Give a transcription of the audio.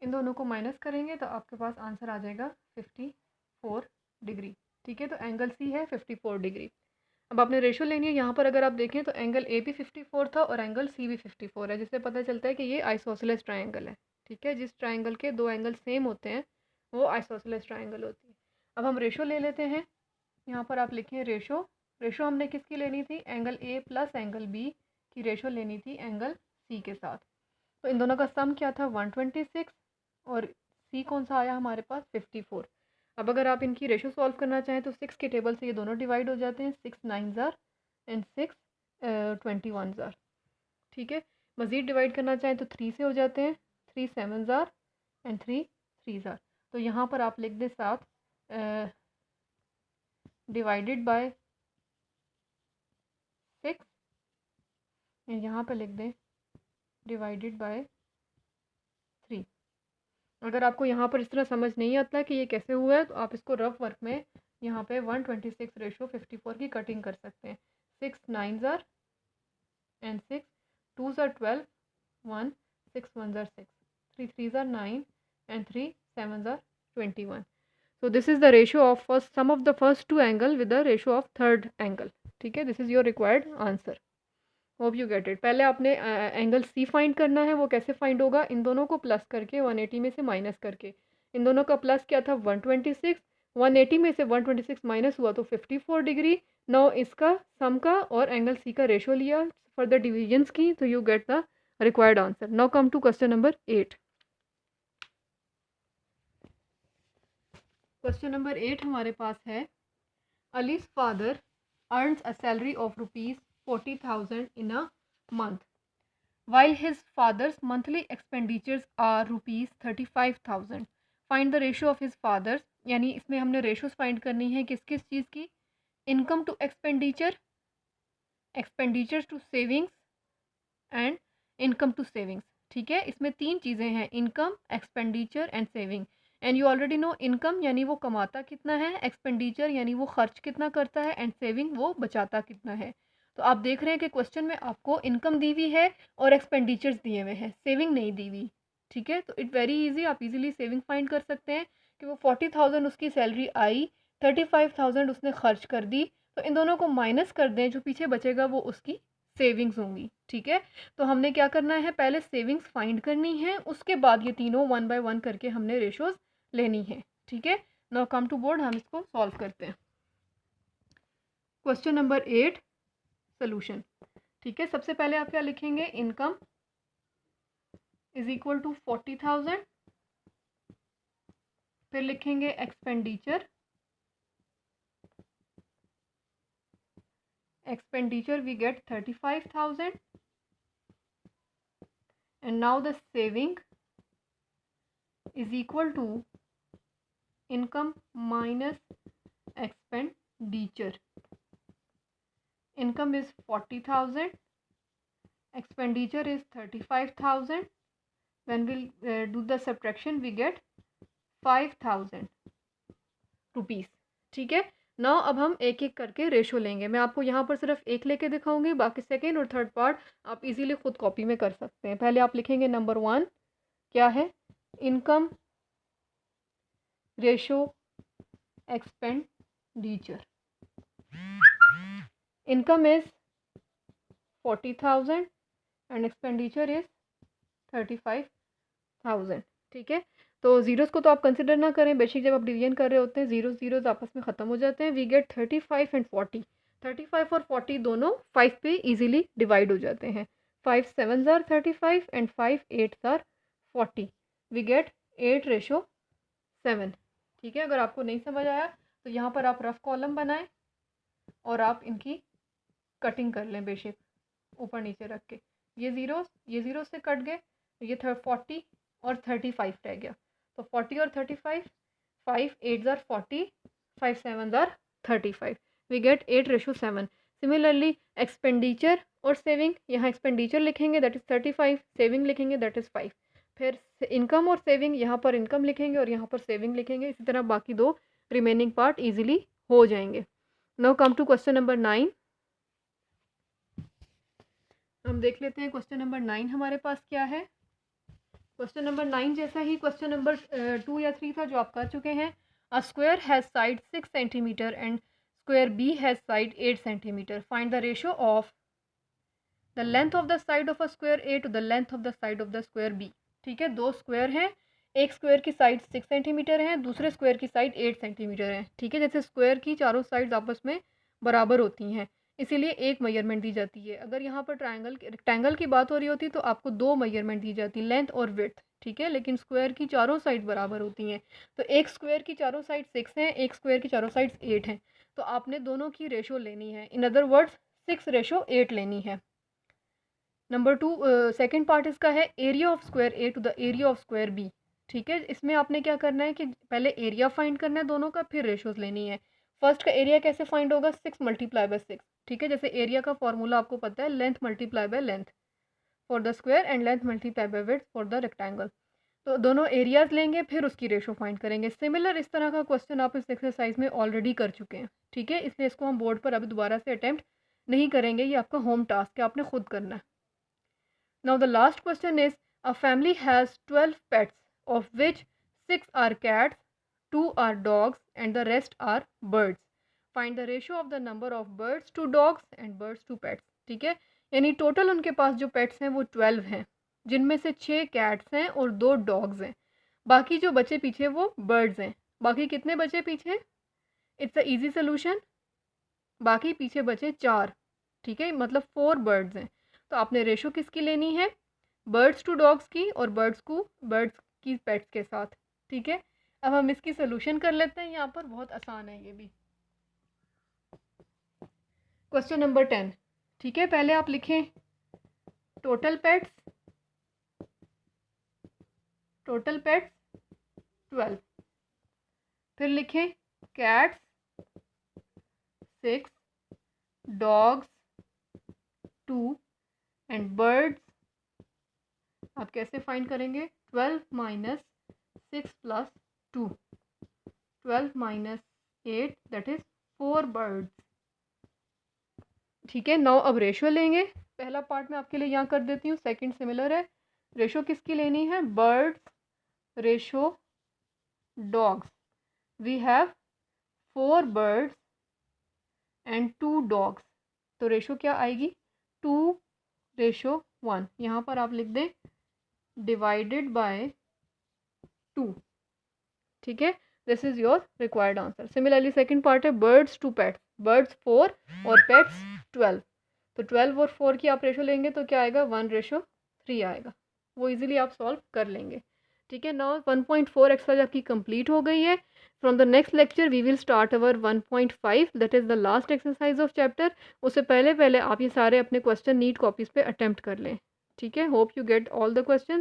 इन दोनों को माइनस करेंगे तो आपके पास आंसर आ जाएगा 54 डिग्री। ठीक है, तो एंगल सी है 54 डिग्री। अब आपने रेशो लेनी है। यहाँ पर अगर आप देखें तो एंगल ए भी 54 था और एंगल सी भी 54 है, जिससे पता चलता है कि ये आइसोसेलेस ट्रायंगल है। ठीक है, जिस ट्रायंगल के दो एंगल सेम होते हैं वो आइसोसेलेस ट्रायंगल होती है। अब हम रेशो ले लेते हैं। यहाँ पर आप लिखें रेशो। रेशो हमने किसकी लेनी थी? Angle A plus angle B की रेशो लेनी थी एंगल सी के साथ। तो इन दोनों का सम क्या था? 126 और सी कौन सा आया हमारे पास? 54। अब अगर आप इनकी रेशो सॉल्व करना चाहें तो 6 के टेबल से ये दोनों डिवाइड हो जाते हैं। 6 9 ज़ार एंड 6 21 ज़ार। ठीक है, मज़ीद डिवाइड करना चाहें तो 3 से हो जाते हैं। 3 7 ज़ार एंड 3 3 ज़ार। तो यहाँ पर आप लिख दें 7 डिवाइडेड बाय 6, यहाँ पर लिख दें डिवाइडेड बाय 3। अगर आपको यहाँ पर इस तरह समझ नहीं आता कि ये कैसे हुआ है तो आप इसको रफ वर्क में यहाँ पे 126 रेशो 54 की कटिंग कर सकते हैं। 6 9 ज़ार एंड 6 2 ज़ार 12 1 6 1 ज़ार 6 3 3 ज़ार 9 एंड 3 7 ज़ार 21। So this is the ratio of first sum of the first two angle with the ratio of third angle. ठीक है, this is your required answer. Hope you get it. पहले आपने एंगल सी फाइंड करना है। वो कैसे find होगा? इन दोनों को प्लस करके 180 में से माइनस करके। इन दोनों का प्लस क्या था? 126। 180 में से 126 माइनस हुआ तो 54 डिग्री। नाउ इसका सम का और एंगल सी का रेशो लिया फॉर द डिविजन्स की, तो you get the required answer. Now come to question number 8। Question number 8 हमारे पास है, अली's father earns a salary of rupees 40,000 in a month, while his father's monthly expenditures are rupees 35,000. Find the ratio of his father's, यानी इसमें हमने ratios find करनी है किस किस चीज़ की? Income to expenditure, expenditure to savings and income to savings. ठीक है, इसमें तीन चीज़ें हैं, income, expenditure and saving. And you already know income यानी वो कमाता कितना है, एक्सपेंडिचर यानी वो खर्च कितना करता है, एंड सेविंग वो बचाता कितना है। तो आप देख रहे हैं कि क्वेश्चन में आपको इनकम दी हुई है और एक्सपेंडिचर्स दिए हुए हैं, सेविंग नहीं दी हुई। ठीक है, तो इट वेरी इजी, आप इजीली सेविंग फाइंड कर सकते हैं कि वो 40,000 उसकी सैलरी आई, 35,000 उसने खर्च कर दी। तो इन दोनों को माइनस कर दें, जो पीछे बचेगा वो उसकी सेविंग्स होंगी। ठीक है, तो हमने क्या करना है? पहले सेविंग्स फाइंड करनी है, उसके बाद ये तीनों वन बाय वन करके हमने रेशोज लेनी है। ठीक है, नाउ कम टू बोर्ड, हम इसको सॉल्व करते हैं। Question number 8 solution. ठीक है, सबसे पहले आप क्या लिखेंगे? Income is equal to 40,000। फिर लिखेंगे expenditure, expenditure we get 35,000 and now the saving is equal to income minus expenditure. Income is 40,000, expenditure is 35,000. When we'll do the subtraction we get 5,000 rupees. ठीक है, नाउ अब हम एक एक करके ratio लेंगे। मैं आपको यहाँ पर सिर्फ एक लेके दिखाऊंगी, बाकी सेकेंड और थर्ड पार्ट आप इजीली खुद कॉपी में कर सकते हैं। पहले आप लिखेंगे नंबर 1 क्या है? Income ratio expenditure. Income is 40,000 and expenditure is 35,000। ठीक है, तो जीरोस को तो आप कंसिडर ना करें, बेसिक जब आप डिवीजन कर रहे होते हैं जीरोस आपस में ख़त्म हो जाते हैं। We get 35 and 40। 35 और 40 दोनों 5 पे इजीली डिवाइड हो जाते हैं। 5 7 ज़ार 35 एंड 5 8 ज़ार 40। We gate 8:7। ठीक है, अगर आपको नहीं समझ आया तो यहाँ पर आप रफ कॉलम बनाएं और आप इनकी कटिंग कर लें बेसिक ऊपर नीचे रख के। ये ज़ीरो से कट गए, ये 40 और 35 रह गया। तो 40 और 35, 5 8 ज़ार 40, 5 7 ज़ार 35। वी गेट 8:7। सिमिलरली एक्सपेंडिचर और सेविंग, यहाँ एक्सपेंडिचर लिखेंगे दैट इज़ 35, सेविंग लिखेंगे दैट इज़ 5। फिर इनकम और सेविंग, यहाँ पर इनकम लिखेंगे और यहाँ पर सेविंग लिखेंगे। इसी तरह बाकी दो रिमेनिंग पार्ट ईजिली हो जाएंगे। Now come to question number 9। हम देख लेते हैं क्वेश्चन नंबर 9 हमारे पास क्या है। क्वेश्चन नंबर 9 जैसा ही क्वेश्चन नंबर 2 या 3 था जो आप कर चुके हैं। A square has side 6 centimetre and square B has side 8 centimetre. Find the ratio of the length of the side of a square A to the length of the side of the square B. ठीक है, दो square हैं, एक square की side 6 centimetre है, दूसरे square की side 8 centimetre है। ठीक है, जैसे स्क्वायर की चारों साइड्स आपस में बराबर होती हैं, इसीलिए एक मेजरमेंट दी जाती है। अगर यहाँ पर रेक्टेंगल की बात हो रही होती तो आपको दो मेजरमेंट दी जाती, लेंथ और विड्थ। ठीक है, लेकिन स्क्वायर की चारों साइड बराबर होती हैं, तो एक स्क्वायर की चारों साइड 6 हैं, एक स्क्वायर की चारों साइड 8 हैं, तो आपने दोनों की रेशो लेनी है। इन अदर वर्ड्स 6:8 लेनी है। नंबर 2 सेकेंड पार्ट इसका है area of square A to the area of square B. ठीक है, इसमें आपने क्या करना है कि पहले एरिया फाइंड करना है दोनों का, फिर रेशोज लेनी है। फर्स्ट का एरिया कैसे फाइंड होगा, 6 मल्टीप्लाई बाय 6। ठीक है, जैसे एरिया का फॉर्मूला आपको पता है, length multiply by length for the square and length multiply by width for the rectangle. तो दोनों एरियाज लेंगे, फिर उसकी रेशो फाइंड करेंगे। सिमिलर इस तरह का क्वेश्चन आप इस एक्सरसाइज में ऑलरेडी कर चुके हैं। ठीक है, इसलिए इसको हम बोर्ड पर अभी दोबारा से अटैम्प्ट नहीं करेंगे, ये आपका होम टास्क है, आपने खुद करना है। Now the last question is, a family has 12 pets, of which 6 are cats, 2 are dogs and the rest are birds. Find the ratio of the number of birds to dogs and birds to pets. ठीक है, यानी total उनके पास जो pets हैं वो 12 हैं, जिनमें से 6 कैट्स हैं और 2 डॉग्स हैं। बाकी जो बचे पीछे वो बर्ड्स हैं। बाकी कितने बचे पीछे? इट्स अ इजी सोल्यूशन, बाकी पीछे बचे 4। ठीक है, मतलब 4 बर्ड्स हैं। तो आपने रेशो किसकी लेनी है, बर्ड्स टू डॉग्स की और बर्ड्स की पेट्स के साथ। ठीक है, अब हम इसकी सोल्यूशन कर लेते हैं। यहाँ पर बहुत आसान है ये भी। Question number 10। ठीक है, पहले आप लिखें टोटल पेट्स 12, फिर लिखें कैट्स 6, डॉग्स 2 एंड बर्ड्स। आप कैसे फाइंड करेंगे, 12 minus 6 plus 2, 12 minus 8 that is 4 birds. ठीक है, नाउ अब रेशो लेंगे। पहला पार्ट मैं आपके लिए यहाँ कर देती हूँ, सेकंड सिमिलर है। रेशो किसकी लेनी है, birds ratio dogs. We have 4 birds and 2 dogs, तो रेशो क्या आएगी, 2:1। यहाँ पर आप लिख दें डिवाइडेड बाय 2। ठीक है, this is your required answer. Similarly second part है बर्ड्स टू पेट्स, बर्ड्स 4 और पेट्स 12। तो 12 और 4 की आप रेशो लेंगे तो क्या आएगा, 1:3 आएगा। वो इजीली आप सॉल्व कर लेंगे। ठीक है, नाउ 1.4 एक्सरसाइज आपकी कंप्लीट हो गई है। From the next lecture we will start our 1.5 that is the last exercise of chapter. उससे पहले आप ये सारे अपने क्वेश्चन नीट कॉपीज़ पे अटेम्प्ट कर लें। ठीक है, hope you get all the question.